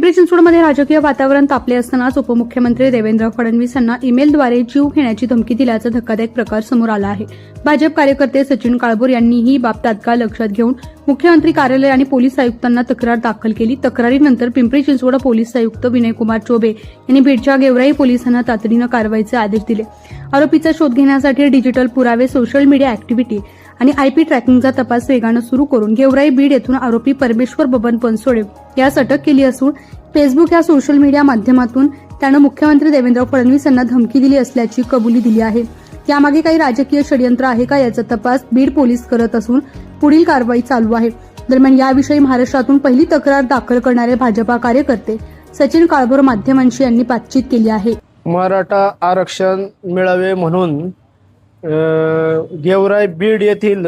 पिंपरी चिंचवडमध्ये राजकीय वातावरण तापले असतानाच उपमुख्यमंत्री देवेंद्र फडणवीस यांना ईमेलद्वारे जीव घेण्याची धमकी दिल्याचा धक्कादायक प्रकार समोर आला आहे। भाजप कार्यकर्ते सचिन काळभोर यांनी ही बाब तात्काळ लक्षात घेऊन मुख्यमंत्री कार्यालय आणि पोलीस आयुक्तांना तक्रार दाखल केली। तक्रारीनंतर पिंपरी चिंचवड पोलीस आयुक्त विनयकुमार चौबे यांनी बीडच्या गेवराई पोलिसांना तातडीने कारवाईचे आदेश दिले। आरोपीचा शोध घेण्यासाठी डिजिटल पुरावे, सोशल मीडिया ऍक्टिव्हिटी आणि आयपी ट्रॅकिंगचा तपास वेगाने सुरू करून गेवराई बीड येथून आरोपी परमेश्वर बबन बनसोडे यास अटक केली असून फेसबुक या सोशल मीडिया माध्यमातून त्यानं मुख्यमंत्री देवेंद्र फडणवीस यांना धमकी दिली असल्याची कबुली दिली आहे। यामागे काही राजकीय षडयंत्र आहे का याचा तपास बीड पोलीस करत असून पुढील कारवाई चालू आहे। दरम्यान याविषयी महाराष्ट्रातून पहिली तक्रार दाखल करणारे भाजपा कार्यकर्ते सचिन काळभोर माध्यमांशी यांनी बातचीत केली आहे। मराठा आरक्षण मिळावे म्हणून गेवराई बीड येथील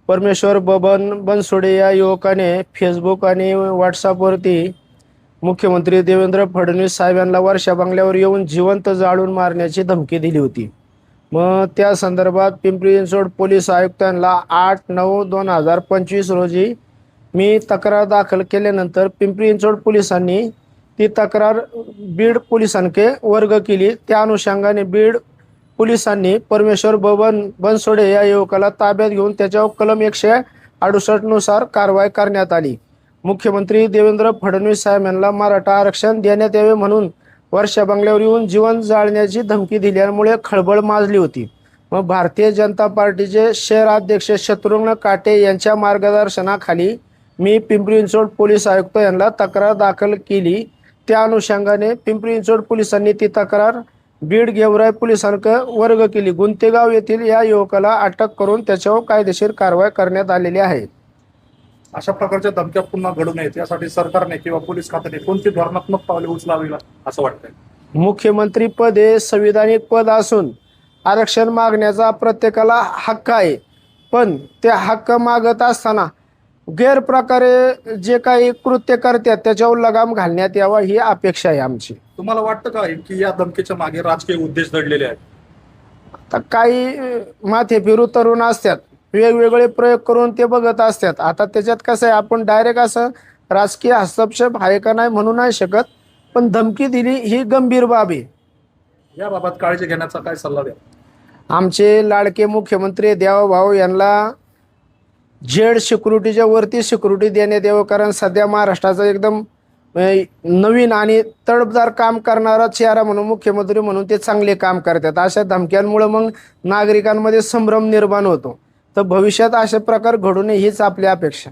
परमेश्वर बबन बनसोडे या युवकाने फेसबुक आणि व्हॉट्सअपवरती मुख्यमंत्री देवेंद्र फडणवीस साहेबांना वर्षा बंगल्यावर येऊन जिवंत जाळून मारण्याची धमकी दिली होती। मग त्या संदर्भात पिंपरी चिंचवड पोलीस आयुक्तांना 8/9/2025 रोजी मी तक्रार दाखल केल्यानंतर पिंपरी चिंचवड पोलिसांनी ती तक्रार बीड पोलिसांकडे वर्ग केली। त्या अनुषंगाने बीड पोलिसांनी परमेश्वर बबन बनसोडे या युवकाला ताब्यात घेऊन त्याच्यावर कलम 168 नुसार कारवाई करण्यात आली। मुख्यमंत्री देवेंद्र फडणवीस साहेब यांना मराठा आरक्षण देण्यात यावे म्हणून वर्षा बंगल्यावर येऊन जीवन जाळण्याची धमकी दिल्यामुळे खळबळ माजली होती। मग भारतीय जनता पार्टीचे शहर अध्यक्ष शत्रुघ्न काटे यांच्या मार्गदर्शनाखाली मी पिंपरी चिंचवड पोलीस आयुक्त यांना तक्रार दाखल केली। त्या अनुषंगाने पिंपरी चिंचवड पोलिसांनी ती तक्रार बीड गेवराई पोलिसांकडे वर्ग केली। गुंतेगाव येथील या युवकाला अटक करून त्याच्यावर कायदेशीर कारवाई करण्यात आलेली आहे। अशा प्रकारच्या धमक्या पुन्हा घडू नयेत यासाठी सरकारने किंवा पोलीस खात्याने कोणती धोरणात्मक पावले उचलावी असं वाटतंय? मुख्यमंत्री पद हे संविधानिक पद असून आरक्षण मागण्याचा प्रत्येकाला हक्क आहे, पण ते हक्क मागत असताना गैरप्रकारे जे काही कृत्य करतात त्याच्यावर लगाम घालण्यात यावा ही अपेक्षा आहे आमची। तुम्हाला वाटतं का की या धमकीच्या मागे राजकीय उद्देश दडलेले आहेत? आता काही माथे फिरू तरुण असतात, वेगवेगळे प्रयोग करून ते बघत असतात। आता त्याच्यात कसं आहे, आपण डायरेक्ट असं राजकीय हस्तक्षेप आहे का नाही म्हणू नाही शकत, पण धमकी दिली ही गंभीर बाब आहे। याबाबत काळजी घेण्याचा काय सल्ला द्या? आमचे लाडके मुख्यमंत्री देवाभाऊ यांना जेड सिक्युरिटीच्या वरती सिक्युरिटी देण्यात यावं, कारण सध्या महाराष्ट्राचा एकदम नवीन आणि तडफदार काम करणारा चेहरा म्हणून मुख्यमंत्री म्हणून ते चांगले काम करतात। अशा धमक्यांमुळे मग नागरिकांमध्ये संभ्रम निर्माण होतो, तर भविष्यात असे प्रकार घडू नये हीच आपली अपेक्षा।